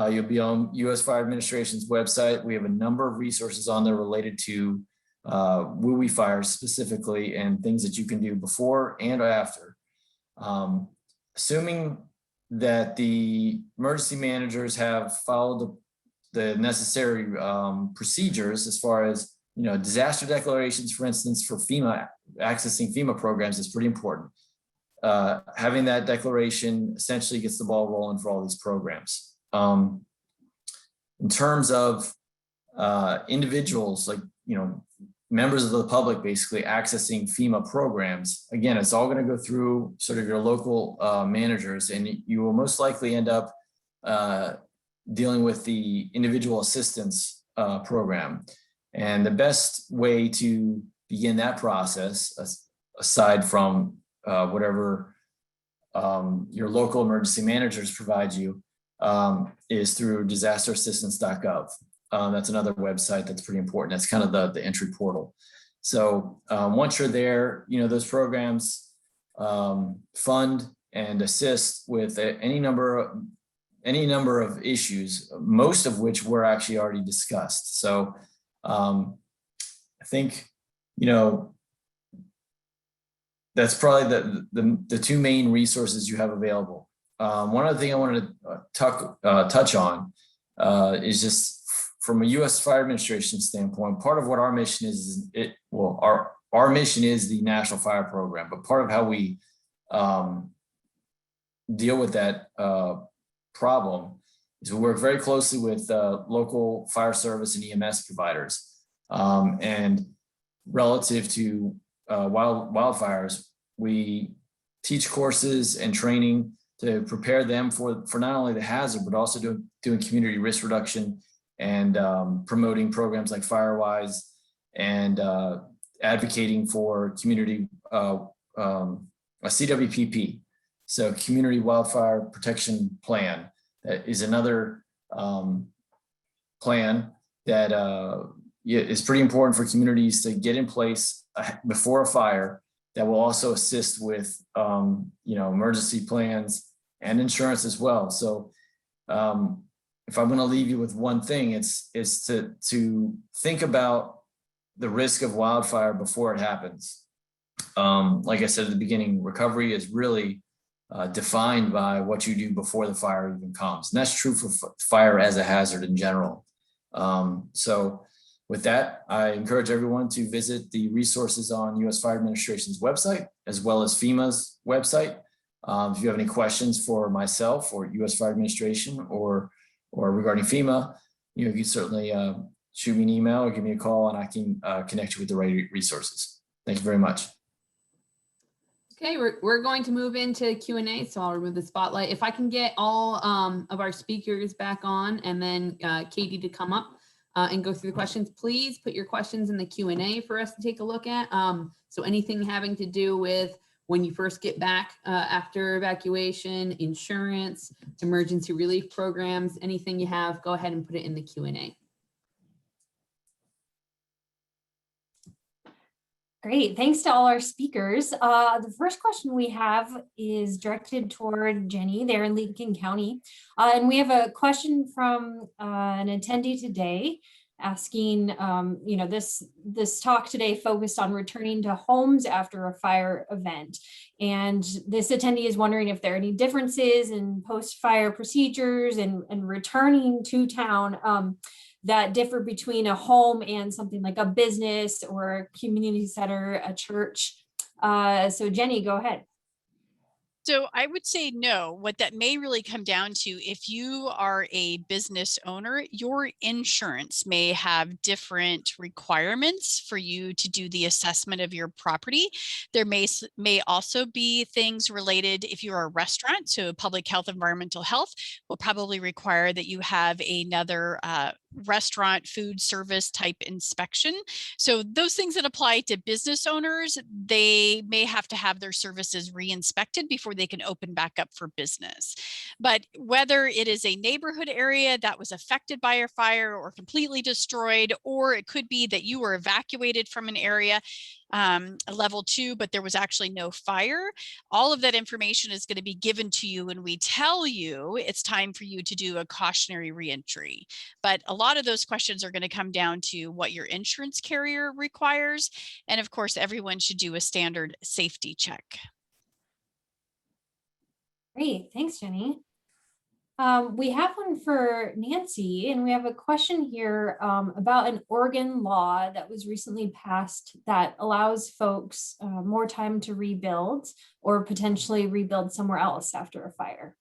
Speaker 4: You'll be on U.S. Fire Administration's website. We have a number of resources on there related to WUI fires specifically and things that you can do before and after. Assuming that the emergency managers have followed the necessary procedures as far as, disaster declarations, for instance, for FEMA, accessing FEMA programs is pretty important. Having that declaration essentially gets the ball rolling for all these programs. In terms of individuals, like, members of the public basically accessing FEMA programs, again, it's all going to go through sort of your local managers, and you will most likely end up dealing with the individual assistance program. And the best way to begin that process, aside from whatever your local emergency managers provide you, is through disasterassistance.gov. That's another website that's pretty important. That's kind of the entry portal. So once you're there, those programs fund and assist with any number of issues, most of which were actually already discussed. So I think, that's probably the two main resources you have available. One other thing I wanted to touch on is just from a U.S. Fire Administration standpoint, part of what our mission is, our mission is the National Fire Program, but part of how we deal with that problem is we work very closely with local fire service and EMS providers. And relative to wildfires, we teach courses and training to prepare them for not only the hazard, but also doing community risk reduction and promoting programs like FireWise and advocating for community a CWPP, so Community Wildfire Protection Plan. That is another plan that is pretty important for communities to get in place before a fire, that will also assist with emergency plans and insurance as well. So if I'm going to leave you with one thing, it's to think about the risk of wildfire before it happens. Like I said at the beginning, recovery is really defined by what you do before the fire even comes. And that's true for fire as a hazard in general. So with that, I encourage everyone to visit the resources on U.S. Fire Administration's website, as well as FEMA's website. If you have any questions for myself or U.S. Fire Administration or regarding FEMA, you can certainly shoot me an email or give me a call, and I can connect you with the right resources. Thank you very much.
Speaker 1: Okay, we're going to move into Q&A, so I'll remove the spotlight. If I can get all of our speakers back on, and then Katie to come up and go through the questions, please put your questions in the Q&A for us to take a look at. So anything having to do with when you first get back after evacuation, insurance, emergency relief programs, anything you have, go ahead and put it in the Q&A.
Speaker 5: Great, thanks to all our speakers. The first question we have is directed toward Jenny there in Lincoln County. And we have a question from an attendee today asking, this talk today focused on returning to homes after a fire event. And this attendee is wondering if there are any differences in post-fire procedures and returning to town that differ between a home and something like a business or a community center, a church. So Jenny, go ahead.
Speaker 2: So I would say no. What that may really come down to, if you are a business owner, your insurance may have different requirements for you to do the assessment of your property. There may also be things related, if you're a restaurant, so public health, environmental health will probably require that you have another restaurant, food service type inspection. So those things that apply to business owners, they may have to have their services re-inspected before they can open back up for business. But whether it is a neighborhood area that was affected by a fire or completely destroyed, or it could be that you were evacuated from an area, level 2, but there was actually no fire. All of that information is going to be given to you when we tell you it's time for you to do a cautionary reentry. But a lot of those questions are going to come down to what your insurance carrier requires. And of course, everyone should do a standard safety check.
Speaker 5: Great, thanks, Jenny. We have one for Nancy, and we have a question here about an Oregon law that was recently passed that allows folks more time to rebuild or potentially rebuild somewhere else after a fire.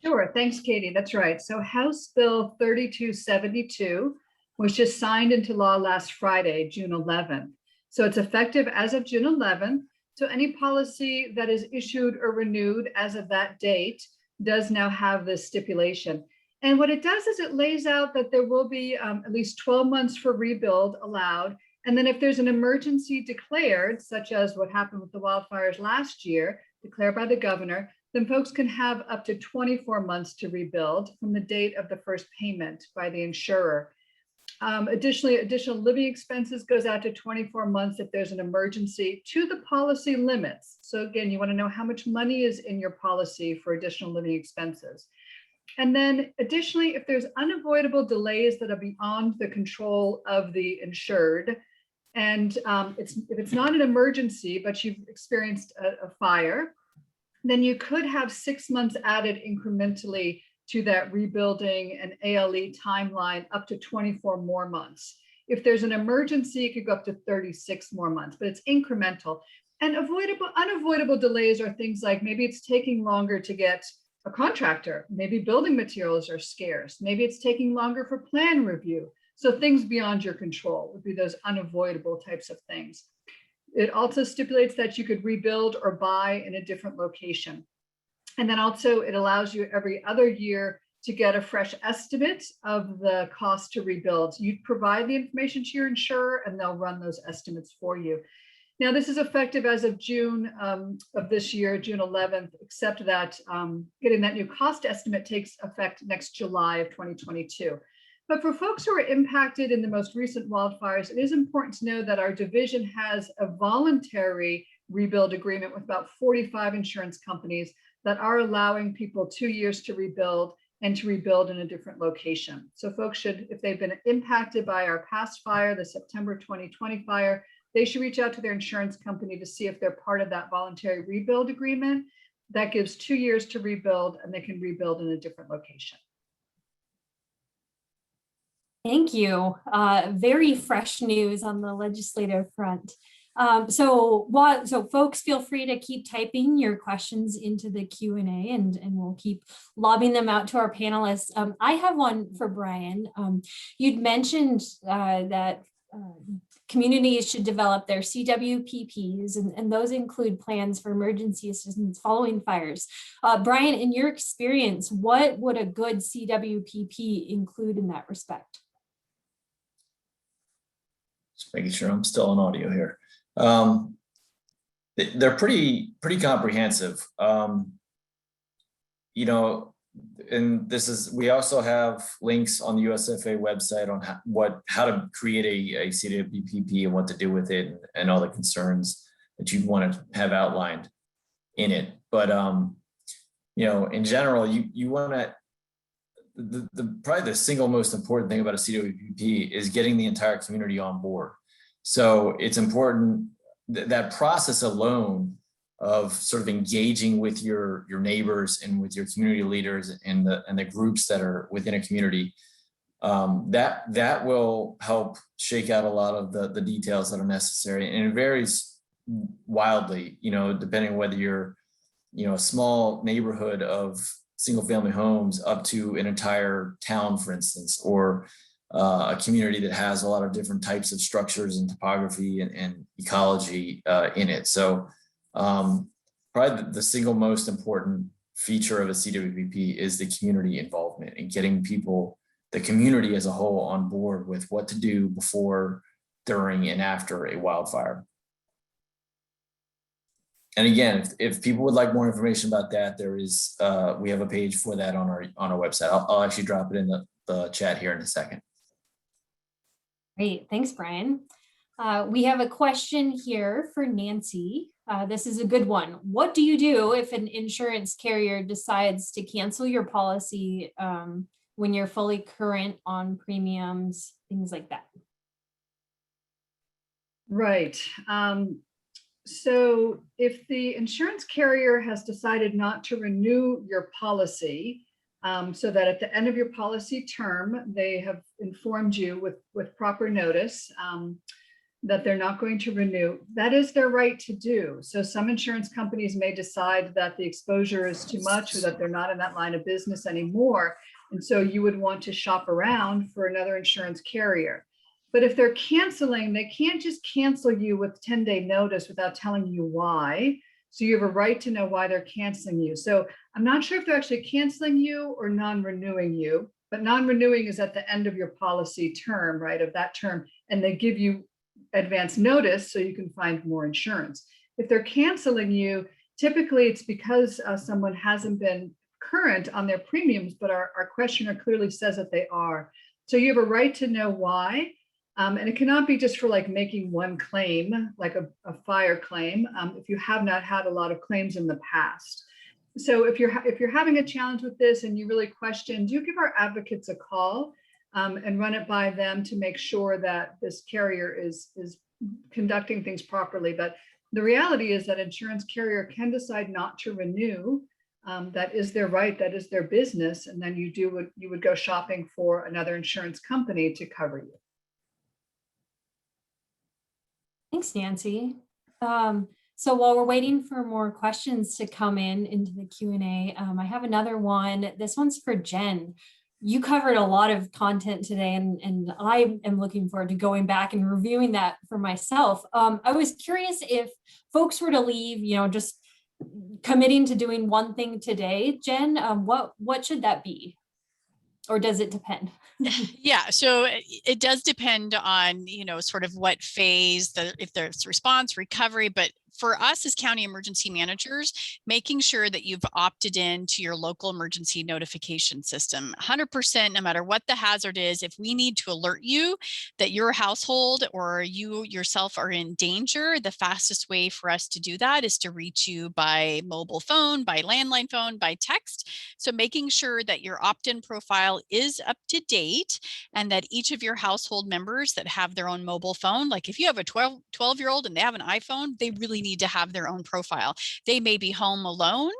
Speaker 3: Sure, thanks, Katie. That's right. So House Bill 3272 was just signed into law last Friday, June 11th. So it's effective as of June 11th. So any policy that is issued or renewed as of that date does now have this stipulation. And what it does is it lays out that there will be at least 12 months for rebuild allowed. And then if there's an emergency declared, such as what happened with the wildfires last year, declared by the governor, then folks can have up to 24 months to rebuild from the date of the first payment by the insurer. Additionally, additional living expenses goes out to 24 months if there's an emergency to the policy limits. So again, you want to know how much money is in your policy for additional living expenses. And then additionally, if there's unavoidable delays that are beyond the control of the insured, and if it's not an emergency, but you've experienced a fire, then you could have 6 months added incrementally to that rebuilding and ALE timeline up to 24 more months. If there's an emergency, it could go up to 36 more months, but it's incremental. And unavoidable delays are things like maybe it's taking longer to get a contractor, maybe building materials are scarce, maybe it's taking longer for plan review. So things beyond your control would be those unavoidable types of things. It also stipulates that you could rebuild or buy in a different location. And then also it allows you every other year to get a fresh estimate of the cost to rebuild. You provide the information to your insurer and they'll run those estimates for you. Now, this is effective as of June of this year, June 11th, except that getting that new cost estimate takes effect next July of 2022. But for folks who are impacted in the most recent wildfires, it is important to know that our division has a voluntary rebuild agreement with about 45 insurance companies that are allowing people 2 years to rebuild and to rebuild in a different location. So folks should, if they've been impacted by our past fire, the September 2020 fire, they should reach out to their insurance company to see if they're part of that voluntary rebuild agreement. That gives 2 years to rebuild and they can rebuild in a different location.
Speaker 5: Thank you. Very fresh news on the legislative front. So folks, feel free to keep typing your questions into the Q&A and we'll keep lobbing them out to our panelists. I have one for Brian. You'd mentioned that communities should develop their CWPPs, and those include plans for emergency assistance following fires. Brian, in your experience, what would a good CWPP include in that respect?
Speaker 4: Just making sure I'm still on audio here. They're pretty comprehensive. You know, and we also have links on the USFA website on how to create a CWPP and what to do with it and all the concerns that you'd want to have outlined in it. But you know, in general, you want to probably the single most important thing about a CWPP is getting the entire community on board. So it's important that process alone of sort of engaging with your neighbors and with your community leaders and the groups that are within a community, that will help shake out a lot of the details that are necessary. And it varies wildly, you know, depending on whether you're, you know, a small neighborhood of single family homes up to an entire town, for instance, or a community that has a lot of different types of structures and topography and ecology in it. So probably the single most important feature of a CWPP is the community involvement and getting people the community as a whole on board with what to do before, during, and after a wildfire. And again, if people would like more information about that, there is we have a page for that on our website. I'll actually drop it in the chat here in a second.
Speaker 5: Great, thanks, Brian. We have a question here for Nancy. This is a good one. What do you do if an insurance carrier decides to cancel your policy when you're fully current on premiums, things like that?
Speaker 3: Right. So if the insurance carrier has decided not to renew your policy, so that at the end of your policy term, they have informed you with proper notice that they're not going to renew, that is their right to do. So some insurance companies may decide that the exposure is too much or that they're not in that line of business anymore. And so you would want to shop around for another insurance carrier. But if they're canceling, they can't just cancel you with 10-day notice without telling you why. So you have a right to know why they're canceling you. So I'm not sure if they're actually canceling you or non-renewing you, but non-renewing is at the end of your policy term, right, of that term, and they give you advance notice so you can find more insurance. If they're canceling you, typically it's because someone hasn't been current on their premiums, but our questioner clearly says that they are. So you have a right to know why. And it cannot be just for like making one claim, like a fire claim, if you have not had a lot of claims in the past. So if you're having a challenge with this and you really question, do give our advocates a call and run it by them to make sure that this carrier is conducting things properly. But the reality is that insurance carrier can decide not to renew. That is their right, that is their business. And then you would go shopping for another insurance company to cover you.
Speaker 5: Thanks, Nancy. So while we're waiting for more questions to come into the Q&A, I have another one. This one's for Jen. You covered a lot of content today, and I am looking forward to going back and reviewing that for myself. I was curious if folks were to leave, just committing to doing one thing today, Jen, what should that be? Or does it depend?
Speaker 2: Yeah, so it does depend on, sort of what phase, if there's response, recovery, but for us as county emergency managers, making sure that you've opted in to your local emergency notification system, 100%, no matter what the hazard is. If we need to alert you that your household or you yourself are in danger, the fastest way for us to do that is to reach you by mobile phone, by landline phone, by text. So making sure that your opt-in profile is up to date and that each of your household members that have their own mobile phone, like if you have a 12-year-old and they have an iPhone, they really need to have their own profile. They may be home alone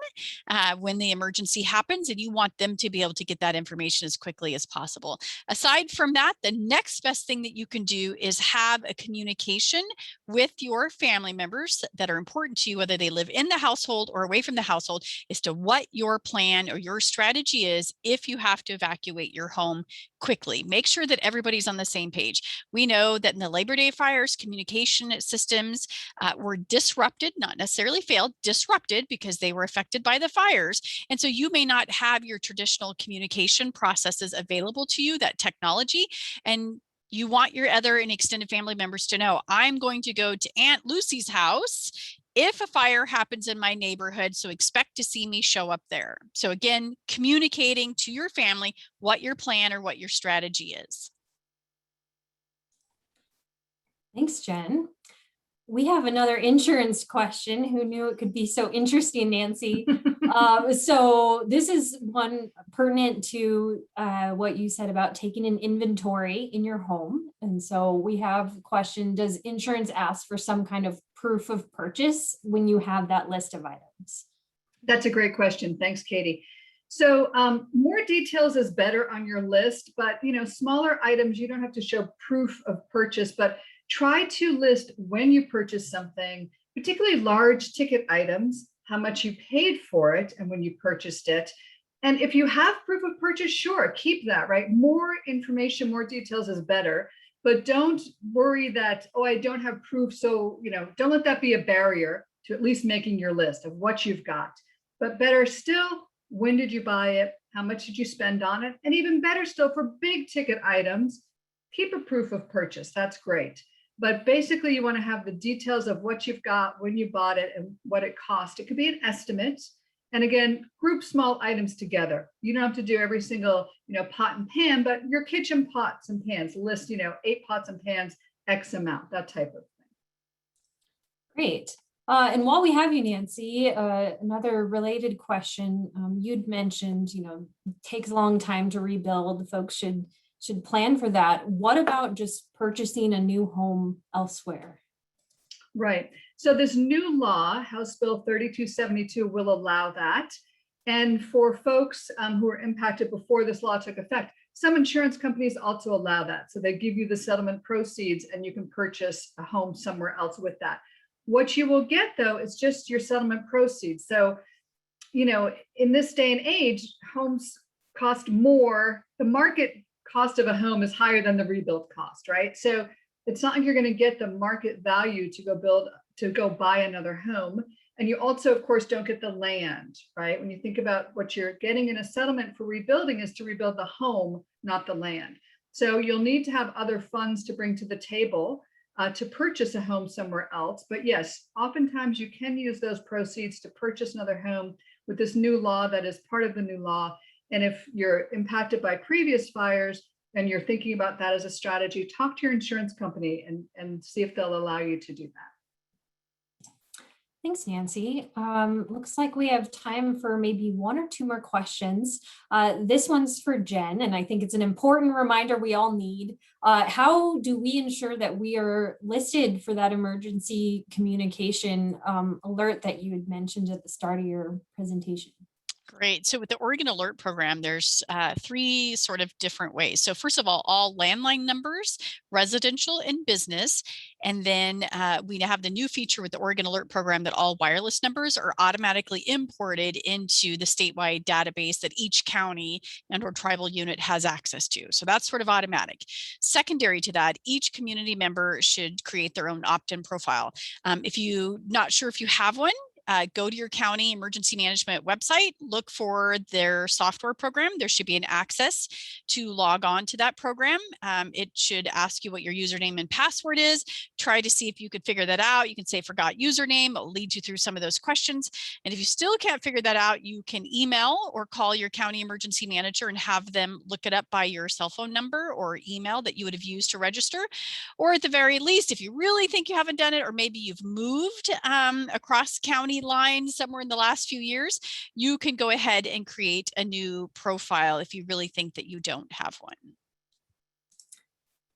Speaker 2: when the emergency happens, and you want them to be able to get that information as quickly as possible. Aside from that, the next best thing that you can do is have a communication with your family members that are important to you, whether they live in the household or away from the household, as to what your plan or your strategy is if you have to evacuate your home quickly. Make sure that everybody's on the same page. We know that in the Labor Day fires, communication systems were disrupted, not necessarily failed, disrupted because they were affected by the fires. And so you may not have your traditional communication processes available to you, that technology, and you want your other and extended family members to know, I'm going to go to Aunt Lucy's house if a fire happens in my neighborhood, so expect to see me show up there. So again, communicating to your family what your plan or what your strategy is.
Speaker 5: Thanks, Jen. We have another insurance question. Who knew it could be so interesting, Nancy? So this is one pertinent to what you said about taking an inventory in your home. And so we have a question, does insurance ask for some kind of proof of purchase when you have that list of items?
Speaker 3: That's a great question. Thanks, Katie. So more details is better on your list, but smaller items, you don't have to show proof of purchase, but try to list when you purchase something, particularly large ticket items, how much you paid for it and when you purchased it. And if you have proof of purchase, sure, keep that, right? More information, more details is better, but don't worry that, oh, I don't have proof. So, don't let that be a barrier to at least making your list of what you've got. But better still, when did you buy it? How much did you spend on it? And even better still, for big ticket items, keep a proof of purchase. That's great. But basically, you want to have the details of what you've got, when you bought it, and what it cost. It could be an estimate. And again, group small items together. You don't have to do every single, pot and pan, but your kitchen pots and pans, list, 8 pots and pans, X amount, that type of thing.
Speaker 5: Great. And while we have you, Nancy, another related question. You'd mentioned, it takes a long time to rebuild. Folks should plan for that. What about just purchasing a new home elsewhere?
Speaker 3: Right. So this new law, House Bill 3272, will allow that. And for folks who were impacted before this law took effect, some insurance companies also allow that. So they give you the settlement proceeds and you can purchase a home somewhere else with that. What you will get, though, is just your settlement proceeds. So, in this day and age, homes cost more. The market cost of a home is higher than the rebuild cost, right? So it's not like you're going to get the market value to go buy another home. And you also, of course, don't get the land, right? When you think about what you're getting in a settlement for rebuilding is to rebuild the home, not the land. So you'll need to have other funds to bring to the table to purchase a home somewhere else. But yes, oftentimes you can use those proceeds to purchase another home with this new law that is part of the new law. And if you're impacted by previous fires and you're thinking about that as a strategy, talk to your insurance company and see if they'll allow you to do that.
Speaker 5: Thanks, Nancy. Looks like we have time for maybe 1 or 2 more questions. This one's for Jen, and I think it's an important reminder we all need. How do we ensure that we are listed for that emergency communication alert that you had mentioned at the start of your presentation?
Speaker 2: Great. So with the Oregon Alert Program, there's 3 sort of different ways. So first of all landline numbers, residential and business. And then we have the new feature with the Oregon Alert Program that all wireless numbers are automatically imported into the statewide database that each county and or tribal unit has access to. So that's sort of automatic. Secondary to that, each community member should create their own opt-in profile. If you're not sure if you have one, go to your county emergency management website, look for their software program. There should be an access to log on to that program. It should ask you what your username and password is. Try to see if you could figure that out. You can say forgot username. It'll lead you through some of those questions. And if you still can't figure that out, you can email or call your county emergency manager and have them look it up by your cell phone number or email that you would have used to register. Or at the very least, if you really think you haven't done it, or maybe you've moved across county lines somewhere in the last few years, you can go ahead and create a new profile if you really think that you don't have one.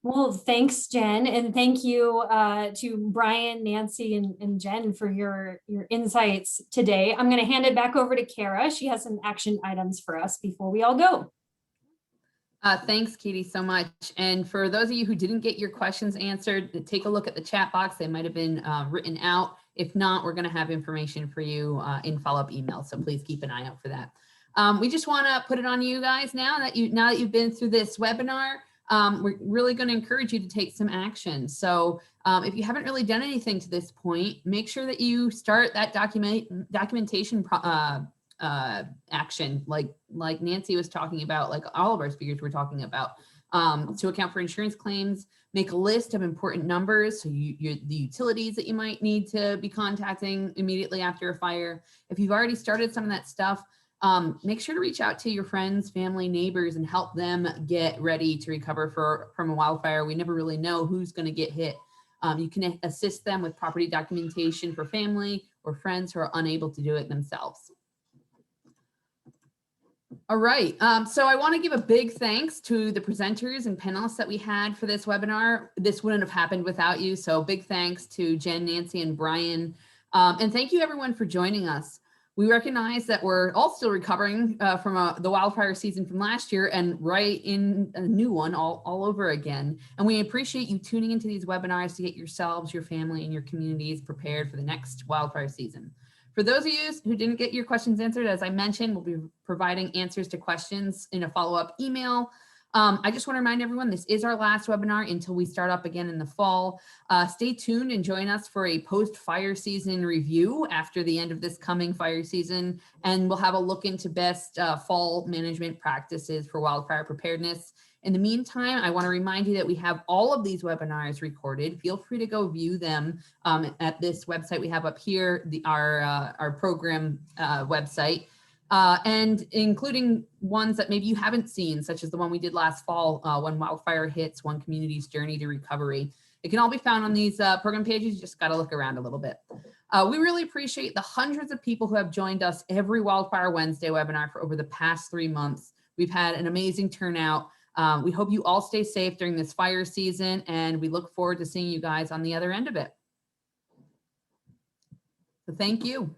Speaker 5: Well, thanks, Jen, and thank you to Brian, Nancy, and Jen for your insights today. I'm going to hand it back over to Kara. She has some action items for us before we all go.
Speaker 1: Thanks, Katie, so much. And for those of you who didn't get your questions answered, take a look at the chat box. They might have been written out. If not, we're going to have information for you in follow-up emails. So please keep an eye out for that. We just want to put it on you guys now that you've been through this webinar. We're really going to encourage you to take some action. So if you haven't really done anything to this point, make sure that you start that documentation action, like Nancy was talking about, like all of our speakers were talking about, to account for insurance claims. Make a list of important numbers, so the utilities that you might need to be contacting immediately after a fire. If you've already started some of that stuff, make sure to reach out to your friends, family, neighbors, and help them get ready to recover from a wildfire. We never really know who's going to get hit. You can assist them with property documentation for family or friends who are unable to do it themselves. All right, so I want to give a big thanks to the presenters and panelists that we had for this webinar. This wouldn't have happened without you, so big thanks to Jen, Nancy, and Brian. And thank you everyone for joining us. We recognize that we're all still recovering from the wildfire season from last year and right in a new one all over again. And we appreciate you tuning into these webinars to get yourselves, your family, and your communities prepared for the next wildfire season. For those of you who didn't get your questions answered, as I mentioned, we'll be providing answers to questions in a follow-up email. I just want to remind everyone, this is our last webinar until we start up again in the fall. Stay tuned and join us for a post-fire season review after the end of this coming fire season. And we'll have a look into best fall management practices for wildfire preparedness. In the meantime, I want to remind you that we have all of these webinars recorded. Feel free to go view them at this website we have up here, our program website. And including ones that maybe you haven't seen, such as the one we did last fall, When Wildfire Hits, One Community's Journey to Recovery. It can all be found on these program pages. You just got to look around a little bit. We really appreciate the hundreds of people who have joined us every Wildfire Wednesday webinar for over the past 3 months. We've had an amazing turnout. We hope you all stay safe during this fire season, and we look forward to seeing you guys on the other end of it. So thank you.